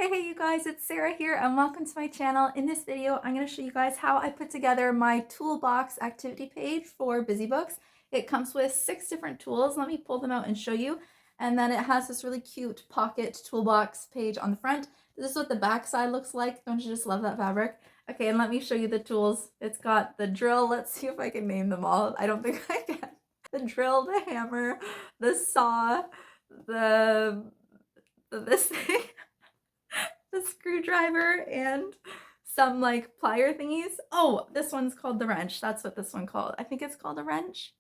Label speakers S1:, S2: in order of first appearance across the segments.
S1: Hey you guys, it's Sarah here and welcome to my channel. In this video, I'm going to show you guys how I put together my toolbox activity page for BusyBooks. It comes with 6 different tools. Let me pull them out and show you. And then it has this really cute pocket toolbox page on the front. This is what the back side looks like. Don't you just love that fabric? Okay, and let me show you the tools. It's got the drill. Let's see if I can name them all. I don't think I can. The drill, the hammer, the saw, this thing. The screwdriver and some like plier thingies. Oh, this one's called the wrench. That's what this one called. I think it's called a wrench.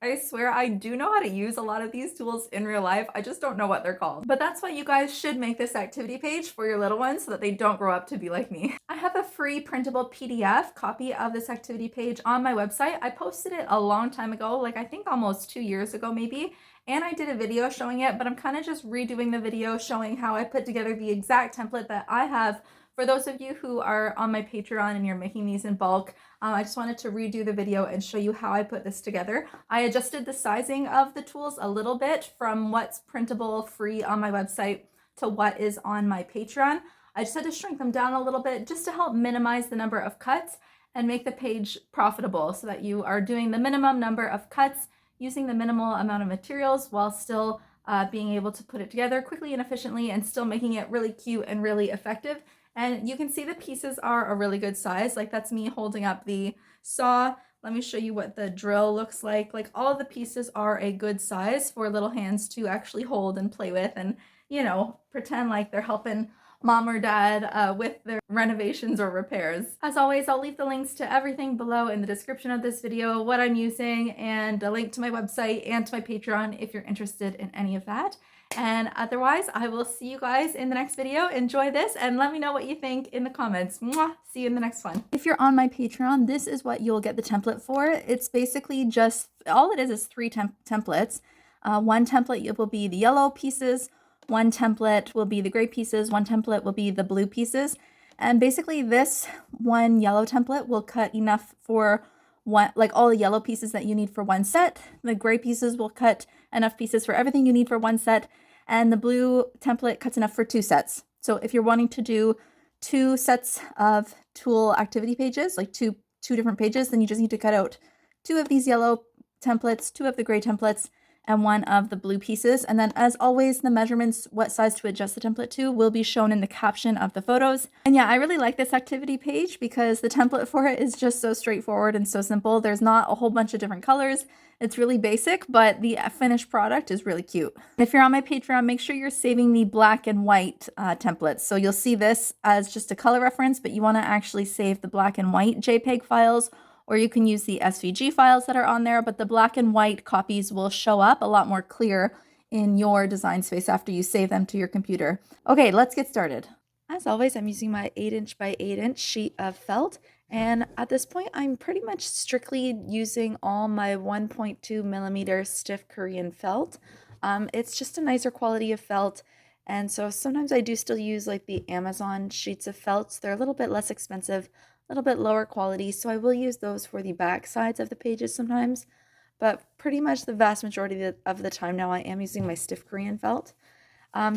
S1: I swear I do know how to use a lot of these tools in real life. I just don't know what they're called. But that's why you guys should make this activity page for your little ones so that they don't grow up to be like me. I have a free printable PDF copy of this activity page on my website. I posted it a long time ago, like I think almost 2 years ago maybe. And I did a video showing it, but I'm kind of just redoing the video showing how I put together the exact template that I have. For those of you who are on my Patreon and you're making these in bulk, I just wanted to redo the video and show you how I put this together. I adjusted the sizing of the tools a little bit from what's printable free on my website to what is on my Patreon. I just had to shrink them down a little bit just to help minimize the number of cuts and make the page profitable so that you are doing the minimum number of cuts using the minimal amount of materials while still being able to put it together quickly and efficiently and still making it really cute and really effective. And you can see the pieces are a really good size. Like that's me holding up the saw. Let me show you what the drill looks like. Like all of the pieces are a good size for little hands to actually hold and play with and, you know, pretend like they're helping mom or dad with their renovations or repairs. As always, I'll leave the links to everything below in the description of this video, what I'm using, and a link to my website and to my Patreon if you're interested in any of that. And otherwise, I will see you guys in the next video. Enjoy this and let me know what you think in the comments. Mwah! See you in the next one. If you're on my Patreon, this is what you'll get the template for. It's basically just, all it is 3 templates. One template will be the yellow pieces, one template will be the gray pieces, one template will be the blue pieces. And basically this one yellow template will cut enough for one, like all the yellow pieces that you need for one set. The gray pieces will cut enough pieces for everything you need for one set. And the blue template cuts enough for 2 sets. So if you're wanting to do 2 sets of tool activity pages, like two different pages, then you just need to cut out 2 of these yellow templates, 2 of the gray templates, and 1 of the blue pieces. And then as always, the measurements, what size to adjust the template to, will be shown in the caption of the photos. And yeah, I really like this activity page because the template for it is just so straightforward and so simple. There's not a whole bunch of different colors. It's really basic, but the finished product is really cute. If you're on my Patreon, make sure you're saving the black and white templates. So you'll see this as just a color reference, but you want to actually save the black and white JPEG files, or you can use the SVG files that are on there, but the black and white copies will show up a lot more clear in your design space after you save them to your computer. Okay, let's get started. As always, I'm using my 8" by 8" sheet of felt, and at this point, I'm pretty much strictly using all my 1.2mm stiff Korean felt. It's just a nicer quality of felt, and so sometimes I do still use like the Amazon sheets of felt. They're a little bit less expensive, a little bit lower quality, so I will use those for the back sides of the pages sometimes, but pretty much the vast majority of the time now I am using my stiff Korean felt.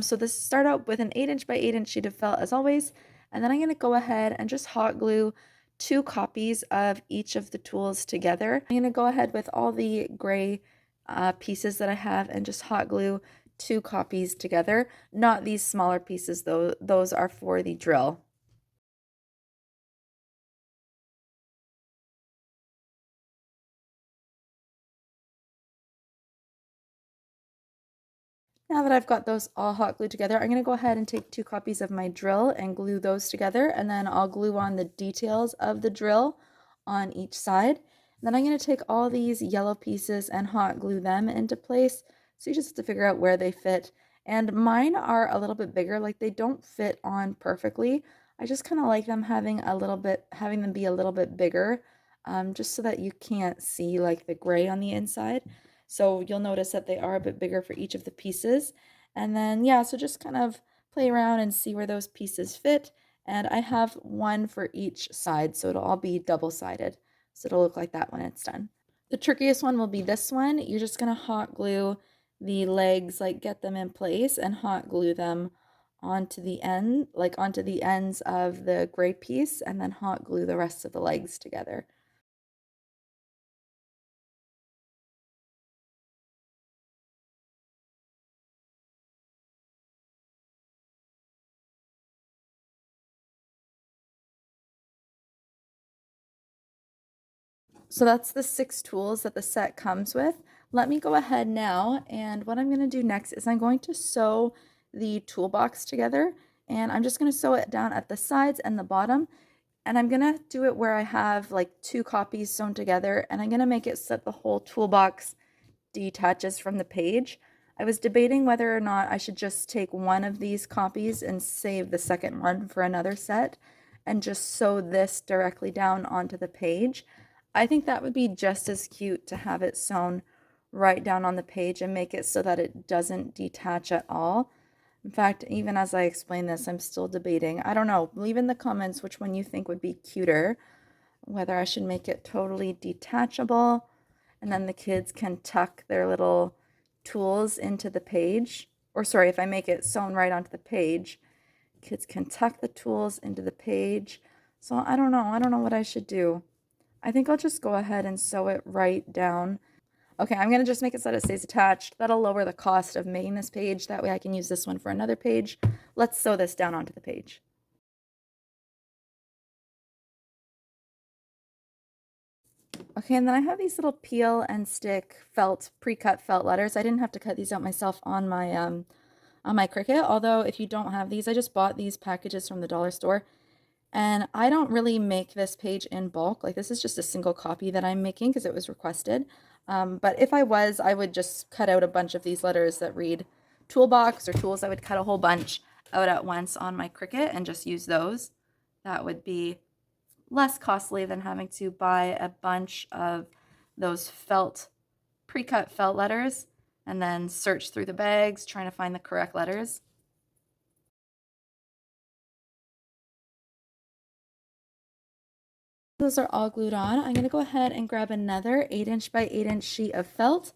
S1: So this start out with an 8" by 8" sheet of felt as always, and then I'm going to go ahead and just hot glue 2 copies of each of the tools together. I'm going to go ahead with all the gray pieces that I have and just hot glue 2 copies together. Not these smaller pieces though, those are for the drill. Now that I've got those all hot glued together, I'm going to go ahead and take 2 copies of my drill and glue those together, and then I'll glue on the details of the drill on each side. And then I'm going to take all these yellow pieces and hot glue them into place, so you just have to figure out where they fit. And mine are a little bit bigger, like they don't fit on perfectly. I just kind of like them having them be a little bit bigger, just so that you can't see like the gray on the inside. So you'll notice that they are a bit bigger for each of the pieces. And then, yeah, so just kind of play around and see where those pieces fit. And I have 1 for each side, so it'll all be double-sided. So it'll look like that when it's done. The trickiest one will be this one. You're just going to hot glue the legs, like get them in place and hot glue them onto the end, like onto the ends of the gray piece, and then hot glue the rest of the legs together. So that's the 6 tools that the set comes with. Let me go ahead now, and what I'm going to do next is I'm going to sew the toolbox together, and I'm just going to sew it down at the sides and the bottom, and I'm going to do it where I have like 2 copies sewn together, and I'm going to make it so that the whole toolbox detaches from the page. I was debating whether or not I should just take one of these copies and save the second one for another set and just sew this directly down onto the page. I think that would be just as cute to have it sewn right down on the page and make it so that it doesn't detach at all. In fact, even as I explain this, I'm still debating. I don't know. Leave in the comments which one you think would be cuter, whether I should make it totally detachable and then the kids can tuck their little tools into the page. Or sorry, if I make it sewn right onto the page, kids can tuck the tools into the page. So I don't know. I don't know what I should do. I think I'll just go ahead and sew it right down. Okay, I'm going to just make it so that it stays attached. That'll lower the cost of making this page. That way I can use this one for another page. Let's sew this down onto the page. Okay, and then I have these little peel and stick felt, pre-cut felt letters. I didn't have to cut these out myself on my Cricut, although if you don't have these, I just bought these packages from the dollar store. And I don't really make this page in bulk. Like this is just a single copy that I'm making because it was requested. But if I was, I would just cut out a bunch of these letters that read toolbox or tools. I would cut a whole bunch out at once on my Cricut and just use those. That would be less costly than having to buy a bunch of those felt, pre-cut felt letters and then search through the bags trying to find the correct letters. Those are all glued on. I'm going to go ahead and grab another 8" by 8" sheet of felt,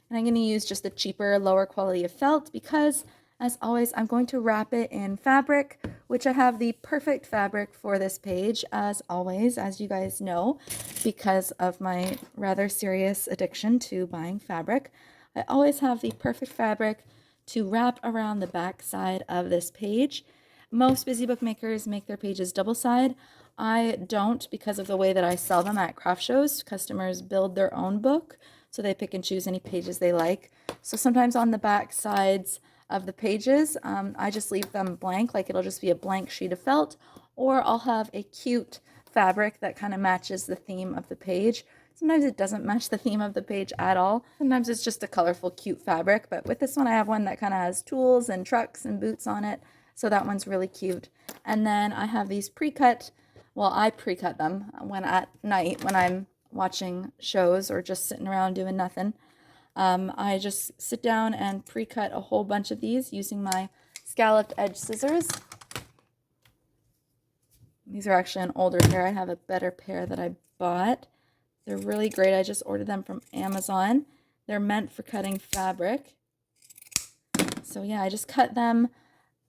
S1: and I'm going to use just the cheaper, lower quality of felt because, as always, I'm going to wrap it in fabric, which I have the perfect fabric for this page, as always, as you guys know, because of my rather serious addiction to buying fabric. I always have the perfect fabric to wrap around the back side of this page. Most busy bookmakers make their pages double side. I don't because of the way that I sell them at craft shows. Customers build their own book, so they pick and choose any pages they like. So sometimes on the back sides of the pages, I just leave them blank, like it'll just be a blank sheet of felt, or I'll have a cute fabric that kind of matches the theme of the page. Sometimes it doesn't match the theme of the page at all. Sometimes it's just a colorful, cute fabric, but with this one I have one that kind of has tools and trucks and boots on it, so that one's really cute. And then I have these pre-cut, well, I pre-cut them when at night when I'm watching shows or just sitting around doing nothing. I just sit down and pre-cut a whole bunch of these using my scalloped edge scissors. These are actually an older pair. I have a better pair that I bought. They're really great. I just ordered them from Amazon. They're meant for cutting fabric. So yeah, I just cut them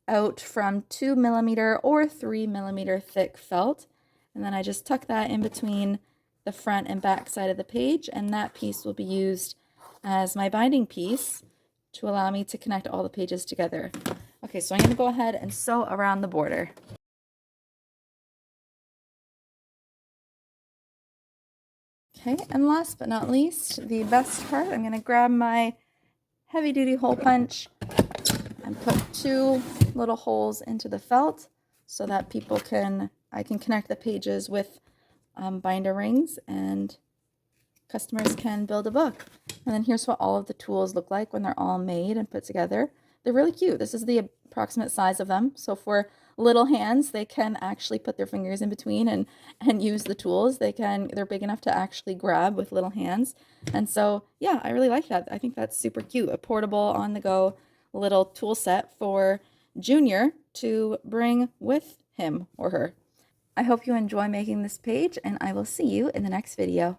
S1: out from 2mm or 3mm thick felt. And then I just tuck that in between the front and back side of the page, and that piece will be used as my binding piece to allow me to connect all the pages together. Okay, so I'm going to go ahead and sew around the border. Okay, and last but not least, the best part, I'm going to grab my heavy duty hole punch and put 2 little holes into the felt so that I can connect the pages with binder rings and customers can build a book. And then here's what all of the tools look like when they're all made and put together. They're really cute. This is the approximate size of them. So for little hands, they can actually put their fingers in between and use the tools. They're big enough to actually grab with little hands. And so, yeah, I really like that. I think that's super cute. A portable on the go little tool set for Junior to bring with him or her. I hope you enjoy making this page, and I will see you in the next video.